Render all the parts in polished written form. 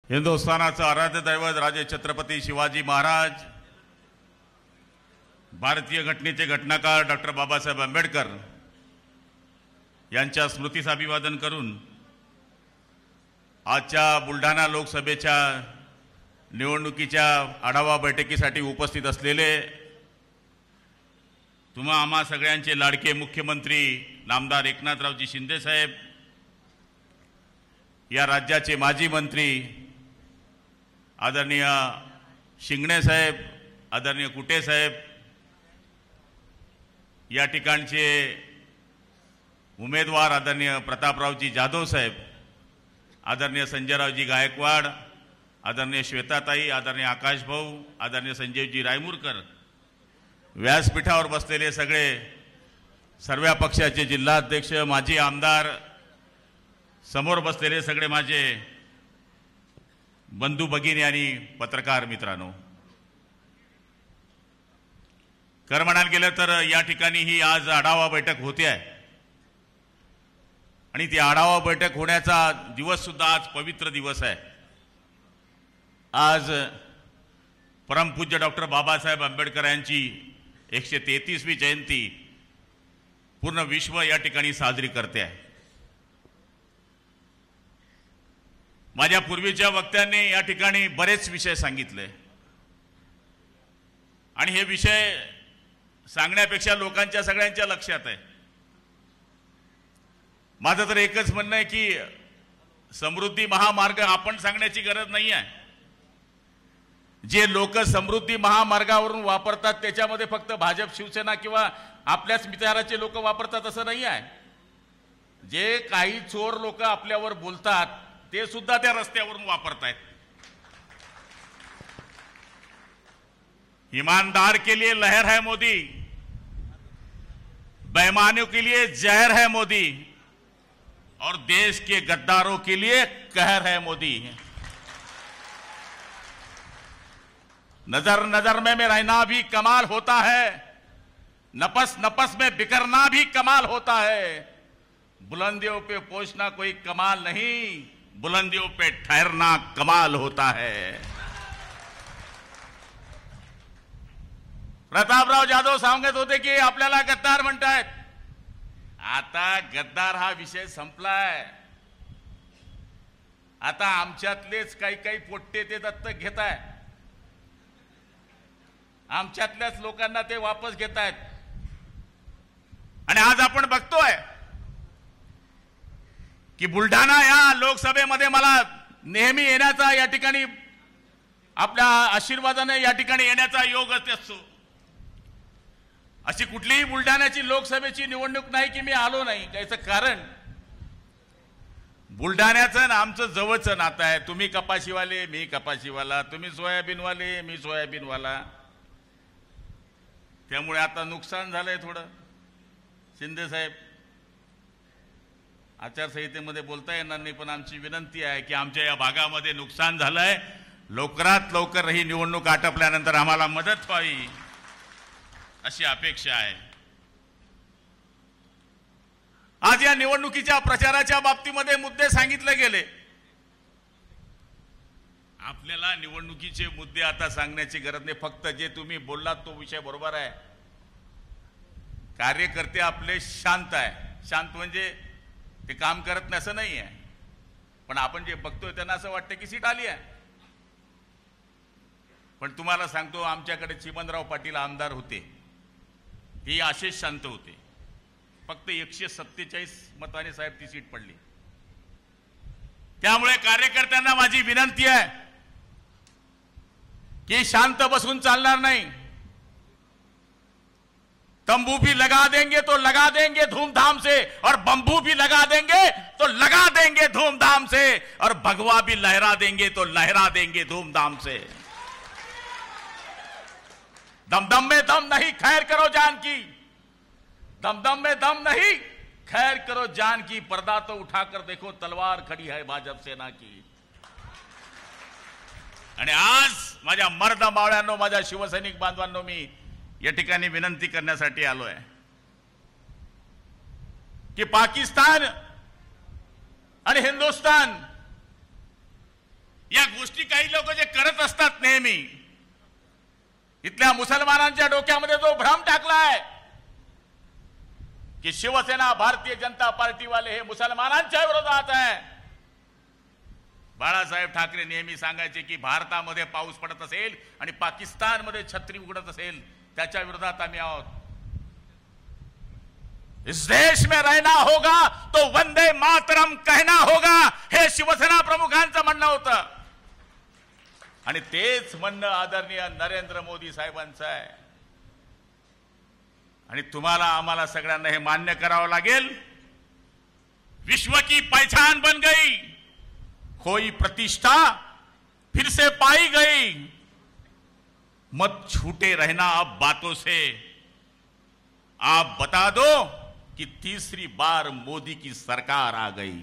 हिंदुस्थानाचं आराध्य दैवत राजे छत्रपती शिवाजी महाराज, भारतीय घटनेचे घटनाकार डॉक्टर बाबासाहेब आंबेडकर यांच्या स्मृतीस अभिवादन करून आजच्या बुलढाणा लोकसभेच्या निवडणुकीच्या आढावा बैठकीसाठी उपस्थित असलेले तुम्हा आम्हा सगळ्यांचे लाडके मुख्यमंत्री नामदार एकनाथरावजी शिंदे साहेब, या राज्याचे माजी मंत्री आदरणीय शिंगणे साहेब, आदरणीय कुटे साहेब, या ठिकाणचे उमेदवार आदरणीय प्रतापरावजी जाधव साहेब, आदरणीय संजयरावजी गायकवाड, आदरणीय श्वेताताई, आदरणीय आकाश भाऊ, आदरणीय संजयजी रायमुरकर, व्यासपीठावर बसलेले सगळे सर्व पक्षाचे जिल्हाध्यक्ष, माजी आमदार, समोर बसलेले सगळे माझे बंधू भगिनी आणि पत्रकार मित्रांनो, खरं म्हणायला गेलं तर या ठिकाणी ही आज आढावा बैठक होते आहे आणि ती आढावा बैठक होण्याचा दिवस सुद्धा आज पवित्र दिवस आहे। आज परमपूज्य डॉक्टर बाबासाहेब आंबेडकर यांची 133वी जयंती पूर्ण विश्व या ठिकाणी साजरी करते आहे। माझ्या पूर्वीच्या वक्त्यांनी या ठिकाणी बरेच विषय सांगितले आणि हे विषय सांगण्यापेक्षा लोकांच्या सगळ्यांच्या लक्षात आहे। माझं तर एकच म्हणणं आहे की समृद्धी महामार्ग आपण सांगण्याची गरज नाही आहे। जे लोक समृद्धी महामार्गावरून वापरतात त्याच्यामध्ये फक्त भाजप, शिवसेना किंवा आपल्याच विचाराचे लोक वापरतात असं नाही आहे। जे काही चोर लोक आपल्यावर बोलतात ते सुद्धा त्या रस्त्यावरून वापरतायत। ईमानदार के लिए लहर है मोदी, बेईमानों के लिए जहर है मोदी और देश के गद्दारों के लिए कहर है मोदी। नजर नजर में रहना भी कमाल होता है, नफस नफस में बिखरना भी कमाल होता है। बुलंदियों पे पहुंचना कोई कमाल नहीं, बुलंदियों पे ठहरना कमाल होता है। प्रतापराव जाधव सांगत होते की आपल्याला गद्दार म्हणतायत। आता गद्दार हा विषय संपलाय। आता आमच्यातलेच काही पोट्टे ते दत्तक घेत आहेत, आमच्यातल्याच लोकांना ते वापस घेत आहेत। आणि आज आपण बघतोय की बुलढाणा या लोकसभेमध्ये मला नेहमी येण्याचा, या ठिकाणी आपल्या आशीर्वादाने या ठिकाणी येण्याचा योग असतो। अशी कुठलीही बुलढाण्याची लोकसभेची निवडणूक नाही की मी आलो नाही। त्याचं कारण बुलढाण्याचं ना आमचं जवळचं नातं आहे। तुम्ही कपाशीवाले, मी कपाशीवाला, तुम्ही सोयाबीनवाले, मी सोयाबीनवाला। त्यामुळे आता नुकसान झालंय थोडं। शिंदे साहेब, आचारसंहितेमध्ये बोलता येणार नाही, पण आमची विनंती आहे की आमच्या या भागामध्ये नुकसान झालंय, लवकरात लवकर ही निवडणूक आटपल्यानंतर आम्हाला मदत व्हावी अशी अपेक्षा आहे। आज या निवडणुकीच्या प्रचाराच्या बाबतीमध्ये मुद्दे सांगितले गेले। आपल्याला निवडणुकीचे मुद्दे आता सांगण्याची गरज नाही, फक्त जे तुम्ही बोललात तो विषय बरोबर आहे। कार्यकर्ते आपले शांत आहे, शांत म्हणजे ते काम करत नाही असं नाही आहे, पण आपण जे बघतोय त्यांना असं वाटतं की सीट आली आहे। पण तुम्हाला सांगतो, आमच्याकडे चिमणराव पाटील आमदार होते, हे असेच शांत होते, फक्त 147 मताने साहेब ती सीट पडली। त्यामुळे कार्यकर्त्यांना माझी विनंती आहे कि शांत बसून चालणार नाही। तंबू भी लगा देंगे तो लगा देंगे धूमधाम से, और बंबू भी लगा देंगे तो लगा देंगे धूमधाम से, और भगवा भी लहरा देंगे तो लहरा देंगे धूमधाम से। दम दम में दम नहीं, खैर करो जान की। दम दम में दम नहीं, खैर करो जान की। पर्दा तो उठाकर देखो, तलवार खड़ी है भाजप सेना की। आणि आज माझ्या मर्द मावळ्यांनो, माझ्या शिवसैनिक बांधवांनो, मी या ठिकाणी विनंती करण्यासाठी आलोय की पाकिस्तान आणि हिंदुस्तान या गोष्टी काही लोक जे करत असतात नेहमी, इथल्या मुसलमानांच्या डोक्यामध्ये जो भ्रम टाकलाय की शिवसेना भारतीय जनता पार्टीवाले हे मुसलमानांच्या विरोधात आहे. बाळासाहेब ठाकरे नेहमी सांगायचे की भारतामध्ये पाऊस पडत असेल आणि पाकिस्तानमध्ये छत्री उघडत असेल त्याच्या विरोधात आम्ही आहोत. इस देश में रहना होगा तो वंदे मातरम कहना होगा, हे शिवसेना प्रमुखांचं म्हणणं होतं. आणि तेच म्हणणं आदरणीय नरेंद्र मोदी साहेबांचं आहे. आणि तुम्हाला आम्हाला सगळ्यांना हे मान्य करावं लागेल. विश्व की पहचान बन गई, खोई प्रतिष्ठा फिर से पाई गई, मत छूटे रहना अब बातों से, आप बता दो कि तीसरी बार मोदी की सरकार आ गई.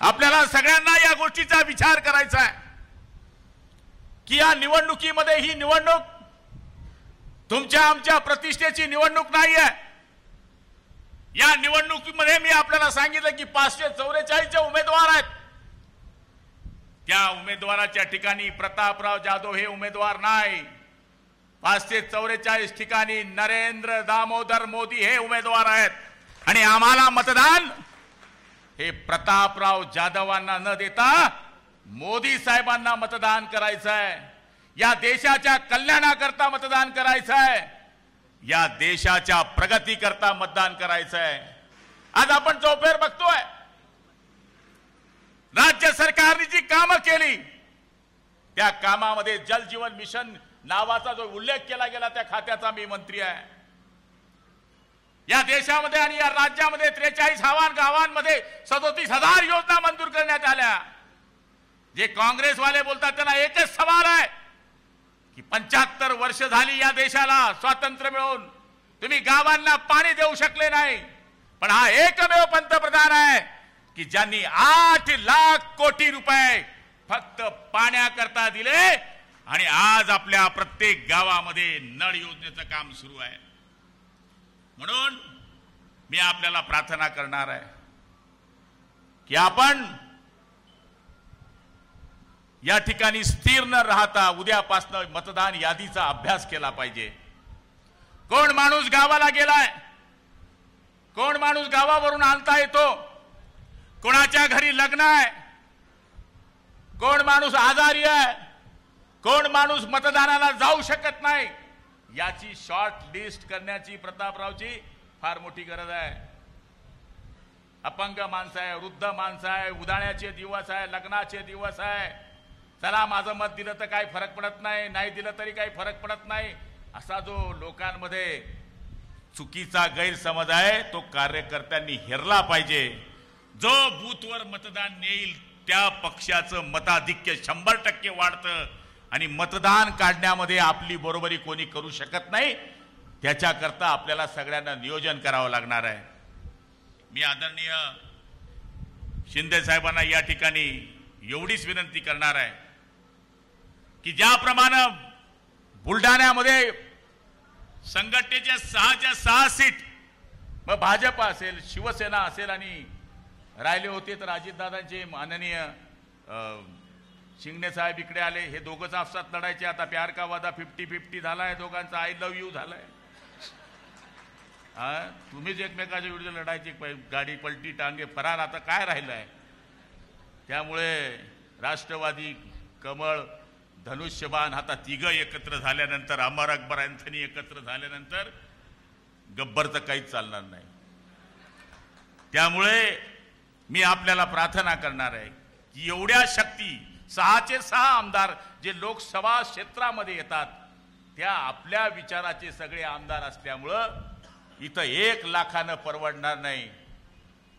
आपल्याला सगळ्यांना या गोष्टीचा विचार करायचा आहे की या निवडणुकीमध्ये ही निवडणूक तुमच्या आमच्या प्रतिष्ठेची निवडणूक नाहीये. या निवडणुकीमध्ये मी आपल्याला सांगितलं की 544 उमेदवार आहेत. त्या उमेदवाराच्या ठिकाणी प्रतापराव जाधव हे उमेदवार नाही. 544 ठिकाणी नरेंद्र दामोदर मोदी हे उमेदवार आहेत. आणि आम्हाला मतदान हे प्रतापराव जाधवांना न देता मोदी साहेबांना मतदान करायचं आहे. या देशाच्या कल्याणाकरता मतदान करायचं आहे. या देशाच्या प्रगतीकरता मतदान करायचं आहे. आज आपण चौफेर बघतोय, राज्य सरकारने जी कामं केली त्या कामामध्ये जल जीवन मिशन नावाचा जो उल्लेख केला गेला त्या खात्याचा मी मंत्री आहे. या देशामध्ये आणि या राज्यामध्ये 43 गावांमध्ये 37,000 योजना मंजूर करण्यात आल्या. जे काँग्रेसवाले बोलतात त्यांना एकच सवाल आहे की 75 वर्ष झाली या देशाला स्वातंत्र्य मिळून तुम्ही गावांना पाणी देऊ शकले नाही. पण हा एकमेव पंतप्रधान आहे की ज्यांनी 8 लाख कोटी रुपये फक्त पाण्याकरता दिले आणि आज आपल्या प्रत्येक गावामध्ये नळ योजनेचं काम सुरू आहे. म्हणून मी आपल्याला प्रार्थना करणार आहे की आपण या ठिकाणी स्थिर न राहता उद्यापासून मतदान यादीचा अभ्यास केला पाहिजे. कोण माणूस गावाला गेलाय, कोण माणूस गावावरून आणता येतो, कोणाच्या घरी लग्न आहे, कोण माणूस आजारी आहे, कोण माणूस मतदानाला जाऊ शकत नाही, याची शॉर्ट लिस्ट करण्याची प्रतापरावची फार मोठी गरज आहे. अपंग माणसं आहे, वृद्ध माणसं आहे, उदाण्याचे दिवस आहे, लग्नाचे दिवस आहे. चला माझं मत दिलं तर काही फरक पडत नाही, नाही दिलं तरी काही फरक पडत नाही, असा जो लोकांमध्ये चुकीचा गैरसमज आहे तो कार्यकर्त्यांनी हेरला पाहिजे. जो बूथवर मतदान नेईल त्या पक्षाचं मताधिक्य 100% वाढतं आणि मतदान काढण्यामध्ये आपली बरोबरी कोणी करू शकत नाही. त्याच्याकरता आपल्याला सगळ्यांना नियोजन करावं लागणार आहे. मी आदरणीय शिंदे साहेबांना या ठिकाणी एवढीच विनंती करणार आहे की ज्याप्रमाणे बुलढाण्यामध्ये संघटनेच्या 6च्या 6 सीट मग भाजप असेल, शिवसेना असेल आणि राहिले होते तर अजितदादांचे माननीय शिंगणे साहेब इकडे आले. हे दोघंच आपसात लढायचे. आता प्यार का वादा 50-50 झालाय, दोघांचा आय लव्ह यू झालाय. तुम्हीच एकमेकाच्या विरुद्ध लढायची, गाडी पलटी टांगे फरार, आता काय राहिलंय. त्यामुळे राष्ट्रवादी, कमळ, धनुष्यबाण आता तिघं एकत्र झाल्यानंतर, अमर अकबर अँथनी एकत्र झाल्यानंतर गब्बरचं काहीच चालणार नाही. त्यामुळे मी आपल्याला प्रार्थना करणार आहे की एवढ्या शक्ती 6चे 6 आमदार जे लोकसभा क्षेत्रामध्ये येतात त्या आपल्या विचाराचे सगळे आमदार असल्यामुळं इथं 1 लाखानं परवडणार नाही.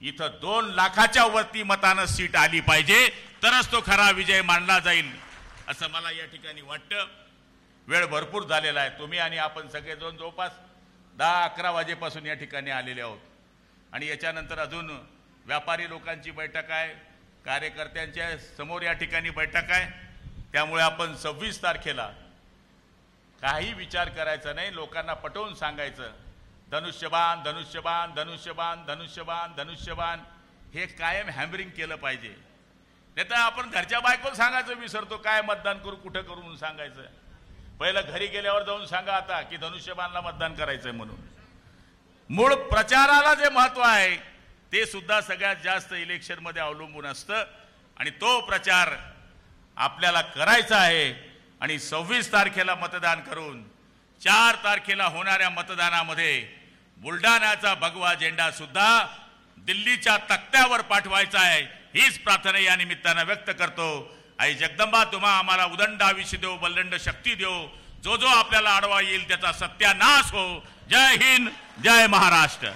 इथं 2 लाखाच्या वरती मतानं सीट आली पाहिजे तरच तो खरा विजय मानला जाईल असं मला या ठिकाणी वाटतं. वेळ भरपूर झालेला आहे. तुम्ही आणि आपण सगळेजण जवळपास 10-11 वाजेपासून या ठिकाणी आलेले आहोत आणि याच्यानंतर अजून व्यापारी लोकांची बैठक आहे, कार्यकर्त्यांच्या समोर या ठिकाणी बैठक आहे. त्यामुळे आपण 26 तारखेला काही विचार करायचा नाही, लोकांना पटवून सांगायचं धनुष्यबाण धनुष्यबाण धनुष्यबाण धनुष्यबाण धनुष्यबाण हे कायम हॅमरिंग केलं पाहिजे. नाही तर आपण घरच्या बायकोला सांगायचं विसरतो, काय मतदान करू कुठं करू म्हणून सांगायचं. पहिलं घरी गेल्यावर जाऊन सांगा आता की धनुष्यबाणला मतदान करायचंय म्हणून. मूळ प्रचाराला जे महत्व आहे ते सुद्धा सगळ्यात जास्त इलेक्शन मध्ये अवलंबून असतं आणि तो प्रचार आपल्याला करायचा आहे. आणि 26 तारखेला मतदान करून 4 तारखेला होणाऱ्या मतदानामध्ये बुलढाण्याचा भगवा झेंडा सुद्धा दिल्लीच्या तख्त्यावर पाठवायचा आहे, हीच प्रार्थना या निमित्तानं व्यक्त करतो. आई जगदंबा तुम्हा आम्हाला उदंड आयुष्य देव, बलंड शक्ती देव, जो जो आपल्याला आडवा येईल त्याचा सत्यानाश हो. जय हिंद, जय महाराष्ट्र.